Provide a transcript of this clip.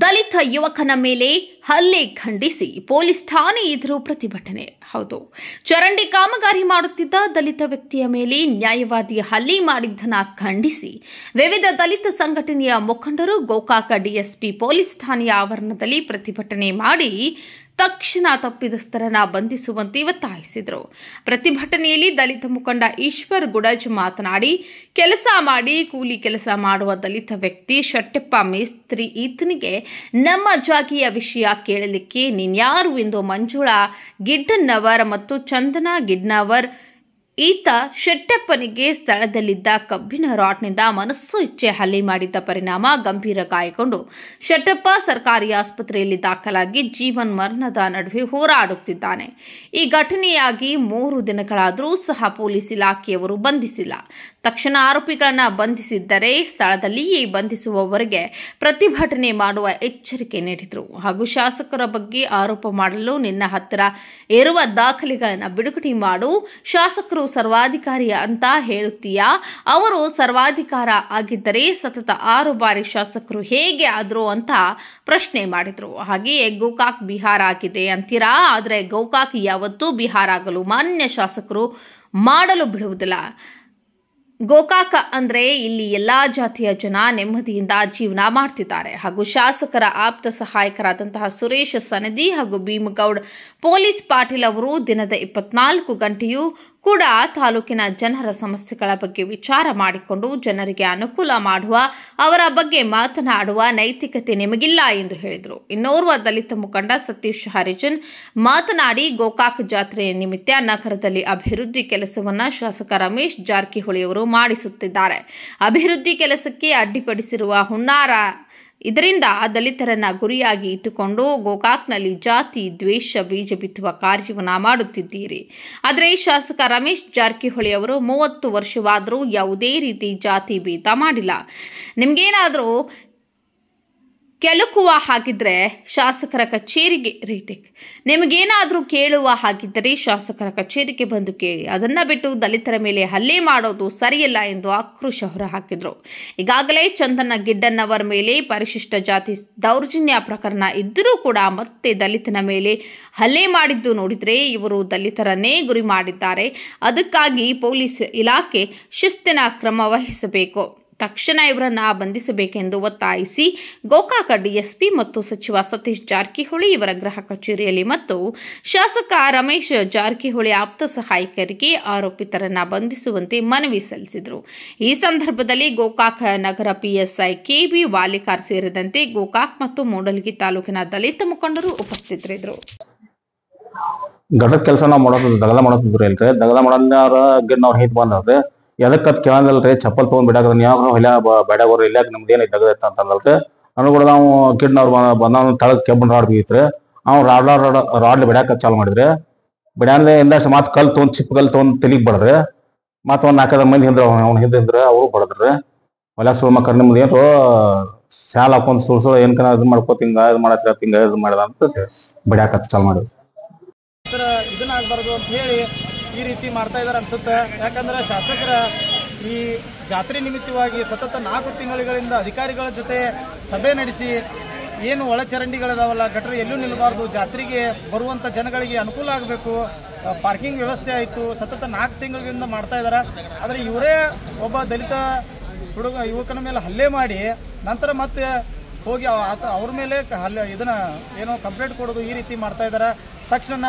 ದಲಿತ ಯುವಕನ ಮೇಲೆ ಹಲ್ಲೆ ಖಂಡಿಸಿ ಪೊಲೀಸ್ ಠಾಣೆ ಎದುರು ಪ್ರತಿಭಟನೆ. ಹೌದು, ಚರಂಡಿ ಕಾಮಗಾರಿ ಮಾಡುತ್ತಿದ್ದ ದಲಿತ ವ್ಯಕ್ತಿಯ ಮೇಲೆ ನ್ಯಾಯವಾದಿ ಹಲ್ಲೆ ಮಾಡಿದ್ದನ್ನು ಖಂಡಿಸಿ ವಿವಿಧ ದಲಿತ ಸಂಘಟನೆಯ ಮುಖಂಡರು ಗೋಕಾಕ ಡಿಎಸ್ಪಿ ಪೊಲೀಸ್ ಠಾಣೆಯ ಆವರಣದಲ್ಲಿ ಪ್ರತಿಭಟನೆ ಮಾಡಿ ತಕ್ಷಣ ತಪ್ಪಿತಸ್ಥರನ್ನು ಬಂಧಿಸುವಂತೆ ಒತ್ತಾಯಿಸಿದರು. ಪ್ರತಿಭಟನೆಯಲ್ಲಿ ದಲಿತ ಮುಖಂಡ ಈಶ್ವರ್ ಗುಡಜ್ ಮಾತನಾಡಿ, ಕೆಲಸ ಮಾಡಿ ಕೂಲಿ ಕೆಲಸ ಮಾಡುವ ದಲಿತ ವ್ಯಕ್ತಿ ಶೆಟ್ಟಪ್ಪ ಮೇಸ್ತ್ರಿ ಈತನಿಗೆ ನಮ್ಮ ಜಾಗಿಯ ವಿಷಯ ಕೇಳಲಿಕ್ಕೆ ನೀನ್ಯಾರು ಎಂದು ಮಂಜುಳಾ ಗಿಡ್ಡನ್ನವರ್ ಮತ್ತು ಚಂದನಾ ಗಿಡ್ನವರ್ ಈತ ಶೆಟ್ಟಪ್ಪನಿಗೆ ಸ್ಥಳದಲ್ಲಿದ್ದ ಕಬ್ಬಿಣ ರಾಡ್ನಿಂದ ಮನಸ್ಸು ಇಚ್ಛೆ ಹಲ್ಲೆ ಮಾಡಿದ್ದ ಪರಿಣಾಮ ಗಂಭೀರ ಗಾಯಗೊಂಡು ಶೆಟ್ಟಪ್ಪ ಸರ್ಕಾರಿ ಆಸ್ಪತ್ರೆಯಲ್ಲಿ ದಾಖಲಾಗಿ ಜೀವನ್ ಮರಣದ ನಡುವೆ ಹೋರಾಡುತ್ತಿದ್ದಾನೆ. ಈ ಘಟನೆಯಾಗಿ 3 ದಿನಗಳಾದರೂ ಸಹ ಪೊಲೀಸ್ ಇಲಾಖೆಯವರು ಬಂಧಿಸಿಲ್ಲ. ತಕ್ಷಣ ಆರೋಪಿಗಳನ್ನು ಬಂಧಿಸಿದ್ದರೆ ಸ್ಥಳದಲ್ಲಿಯೇ ಬಂಧಿಸುವವರೆಗೆ ಪ್ರತಿಭಟನೆ ಮಾಡುವ ಎಚ್ಚರಿಕೆ ನೀಡಿದರು. ಹಾಗೂ ಶಾಸಕರ ಬಗ್ಗೆ ಆರೋಪ ಮಾಡಲು ನಿನ್ನ ಹತ್ತಿರ ಇರುವ ದಾಖಲೆಗಳನ್ನು ಬಿಡುಗಡೆ ಮಾಡು. ಶಾಸಕರು ಸರ್ವಾಧಿಕಾರಿ ಅಂತ ಹೇಳುತ್ತೀಯಾ? ಅವರು ಸರ್ವಾಧಿಕಾರ ಆಗಿದ್ದರೆ ಸತತ 6 ಬಾರಿ ಶಾಸಕರು ಹೇಗೆ ಆದ್ರು ಅಂತ ಪ್ರಶ್ನೆ ಮಾಡಿದ್ರು. ಹಾಗೆಯೇ ಗೋಕಾಕ್ ಬಿಹಾರ ಆಗಿದೆ ಅಂತೀರಾ, ಆದರೆ ಗೋಕಾಕ್ ಯಾವತ್ತೂ ಬಿಹಾರ ಆಗಲು ಮಾನ್ಯ ಶಾಸಕರು ಮಾಡಲು ಬಿಡುವುದಿಲ್ಲ. ಗೋಕಾಕ ಅಂದ್ರೆ ಇಲ್ಲಿ ಎಲ್ಲಾ ಜಾತಿಯ ಜನ ನೆಮ್ಮದಿಯಿಂದ ಜೀವನ ಮಾಡ್ತಿದ್ದಾರೆ. ಹಾಗೂ ಶಾಸಕರ ಆಪ್ತ ಸಹಾಯಕರಾದಂತಹ ಸುರೇಶ್ ಸನದಿ ಹಾಗೂ ಭೀಮಗೌಡ್ ಪೊಲೀಸ್ ಪಾಟೀಲ್ ಅವರು ದಿನದ 24 ಗಂಟೆಯೂ ಕೂಡ ತಾಲೂಕಿನ ಜನರ ಸಮಸ್ಯೆಗಳ ಬಗ್ಗೆ ವಿಚಾರ ಮಾಡಿಕೊಂಡು ಜನರಿಗೆ ಅನುಕೂಲ ಮಾಡುವ ಅವರ ಬಗ್ಗೆ ಮಾತನಾಡುವ ನೈತಿಕತೆ ನಿಮಗಿಲ್ಲ ಎಂದು ಹೇಳಿದರು. ಇನ್ನೋರ್ವ ದಲಿತ ಮುಖಂಡ ಸತೀಶ್ ಹರಿಜನ್ ಮಾತನಾಡಿ, ಗೋಕಾಕ್ ಜಾತ್ರೆಯ ನಿಮಿತ್ತ ನಗರದಲ್ಲಿ ಅಭಿವೃದ್ಧಿ ಕೆಲಸವನ್ನ ಶಾಸಕ ರಮೇಶ್ ಜಾರಕಿಹೊಳಿ ಅವರು ಮಾಡಿಸುತ್ತಿದ್ದಾರೆ. ಅಭಿವೃದ್ಧಿ ಕೆಲಸಕ್ಕೆ ಅಡ್ಡಿಪಡಿಸಿರುವ ಹುನ್ನಾರ. ಇದರಿಂದ ದಲಿತರನ್ನ ಗುರಿಯಾಗಿ ಇಟ್ಟುಕೊಂಡು ಗೋಕಾಕ್ನಲ್ಲಿ ಜಾತಿ ದ್ವೇಷ ಬೀಜ ಬಿತ್ತುವ ಕಾರ್ಯವನ್ನ ಮಾಡುತ್ತಿದ್ದೀರಿ. ಆದರೆ ಶಾಸಕ ರಮೇಶ್ ಜಾರಕಿಹೊಳಿ ಅವರು 30 ವರ್ಷವಾದರೂ ಯಾವುದೇ ರೀತಿ ಜಾತಿ ಭೇದ ಮಾಡಿಲ್ಲ. ನಿಮ್ಗೇನಾದರೂ ಕೆಲುಕುವ ಹಾಗಿದ್ರೆ ಶಾಸಕರ ಕಚೇರಿಗೆ ನಿಮಗೇನಾದರೂ ಕೇಳುವ ಹಾಗಿದ್ದರೆ ಶಾಸಕರ ಕಚೇರಿಗೆ ಬಂದು ಕೇಳಿ. ಅದನ್ನ ಬಿಟ್ಟು ದಲಿತರ ಮೇಲೆ ಹಲ್ಲೆ ಮಾಡೋದು ಸರಿಯಲ್ಲ ಎಂದು ಆಕ್ರೋಶ ಹೊರಹಾಕಿದ್ರು. ಈಗಾಗಲೇ ಚಂದನ ಗಿಡ್ಡನ್ನವರ ಮೇಲೆ ಪರಿಶಿಷ್ಟ ಜಾತಿ ದೌರ್ಜನ್ಯ ಪ್ರಕರಣ ಇದ್ದರೂ ಕೂಡ ಮತ್ತೆ ದಲಿತನ ಮೇಲೆ ಹಲ್ಲೆ ಮಾಡಿದ್ದು ನೋಡಿದ್ರೆ ಇವರು ದಲಿತರನ್ನೇ ಗುರಿ ಮಾಡಿದ್ದಾರೆ. ಅದಕ್ಕಾಗಿ ಪೊಲೀಸ್ ಇಲಾಖೆ ಶಿಸ್ತಿನ ಕ್ರಮ ವಹಿಸಬೇಕು. ತಕ್ಷಣ ಇವರನ್ನ ಬಂಧಿಸಬೇಕೆಂದು ಒತ್ತಾಯಿಸಿ ಗೋಕಾಕ ಡಿಎಸ್ಪಿ ಮತ್ತು ಸಚಿವ ಸತೀಶ್ ಜಾರಕಿಹೊಳಿ ಇವರ ಗೃಹ ಕಚೇರಿಯಲ್ಲಿ ಮತ್ತು ಶಾಸಕ ರಮೇಶ್ ಜಾರಕಿಹೊಳಿ ಆಪ್ತ ಸಹಾಯಕರಿಗೆ ಆರೋಪಿತರನ್ನ ಬಂಧಿಸುವಂತೆ ಮನವಿ ಸಲ್ಲಿಸಿದರು. ಈ ಸಂದರ್ಭದಲ್ಲಿ ಗೋಕಾಕ ನಗರ ಪಿಎಸ್ಐ ಕೆಬಿ ವಾಲಿಕಾರ್ ಸೇರಿದಂತೆ ಗೋಕಾಕ್ ಮತ್ತು ಮೂಡಲಗಿ ತಾಲೂಕಿನ ದಲಿತ ಮುಖಂಡರು ಉಪಸ್ಥಿತರಿದ್ದರು. ಗಡದ ಕೆಲಸ ನಾವು ಮಾಡೋದು ದಗದ ಮಾಡೋದಿದ್ರು ಇಲ್ರಿ, ದಗದ ಮಾಡೋದ್ರ ನಾವು ಹೇತ್ ಬಂದವ್ರಿ ಎದಕ್ಕತ್ ಕೇಳಂದಲ್ರಿ. ಚಪ್ಪಲ್ ತೊಗೊಂಡ್ ಬಿಡಾಕ ಯಾವ ಹೊಲ ಬೇಡಾಗೋರು ಇಲ್ಲ ನಮ್ದು ಏನ್ ದಗದತ್ತ ಅಂತಂದಲ್ರಿ. ಅನು ಕೂಡ ನಾವು ಕಿಡ್ನವ್ರು ಬಂದ ತಳಗ್ ಕೆಬ್ಬನ್ ರಾಡ್ ಬೀಗಿತ್ರಿ. ಅವ್ ರಾಡ್ ಬಿಡಾಕ ಚಾಲು ಮಾಡಿದ್ರಿ. ಬಿಡಾನ್ಲೆ ಇಂದಷ್ಟು ಮಾತ್ ಕಲ್ ತೊಗೊಂಡ್ ಚಿಪ್ ಕಲ್ ತೊಗೊಂಡ್ ತೆಲಿಗ್ ಬಡದ್ರಿ. ಮತ್ ಒಂದ್ 4 ಮಂದಿ ಹಿಂದ್ರ ಅವ್ನ ಹಿಂದ್ರ ಅವ್ರು ಬಡದ್ರಿ. ಹೊಲ ಸುಳ್ ಮಕ್ಕರ್ ನಿಮ್ದು ಏನು ಶಾಲ ಹಾಕೊಂಡ್ ಸುಳ್ಸುಳ ಏನ್ಕನ ಇದು ಮಾಡ್ಕೋತ ಹಿಂಗ ಇದು ಮಾಡತ್ತ ಹಿಂಗ ಇದು ಮಾಡದ ಅಂತ ಬಿಡಾಕ ಚಾಲು ಮಾಡಿದ್ರಿ. ಇದನ್ನ ಆಗ್ಬಾರ್ದು ಅಂತ ಹೇಳಿ ಈ ರೀತಿ ಮಾಡ್ತಾ ಇದಾರೆ ಅನ್ಸುತ್ತೆ. ಯಾಕಂದ್ರೆ ಶಾಸಕರ ಈ ಜಾತ್ರೆ ನಿಮಿತ್ತವಾಗಿ ಸತತ 4 ತಿಂಗಳಿಂದ ಅಧಿಕಾರಿಗಳ ಜೊತೆ ಸಭೆ ನಡೆಸಿ ಏನು ಒಳಚರಂಡಿಗಳಿದಾವಲ್ಲ ಗಟ್ರ ಎಲ್ಲೂ ನಿಲ್ಲಬಾರ್ದು, ಜಾತ್ರೆಗೆ ಬರುವಂಥ ಜನಗಳಿಗೆ ಅನುಕೂಲ ಆಗಬೇಕು, ಪಾರ್ಕಿಂಗ್ ವ್ಯವಸ್ಥೆ ಆಯಿತು, ಸತತ 4 ತಿಂಗಳಿಂದ ಮಾಡ್ತಾ ಇದ್ದಾರೆ. ಆದರೆ ಇವರೇ ಒಬ್ಬ ದಲಿತ ಯುವಕನ ಮೇಲೆ ಹಲ್ಲೆ ಮಾಡಿ ನಂತರ ಮತ್ತೆ ಹೋಗಿ ಅವ್ರ ಮೇಲೆ ಇದನ್ನ ಏನೋ ಕಂಪ್ಲೇಂಟ್ ಕೊಡೋದು ಈ ರೀತಿ ಮಾಡ್ತಾ ಇದ್ದಾರೆ. ತಕ್ಷಣ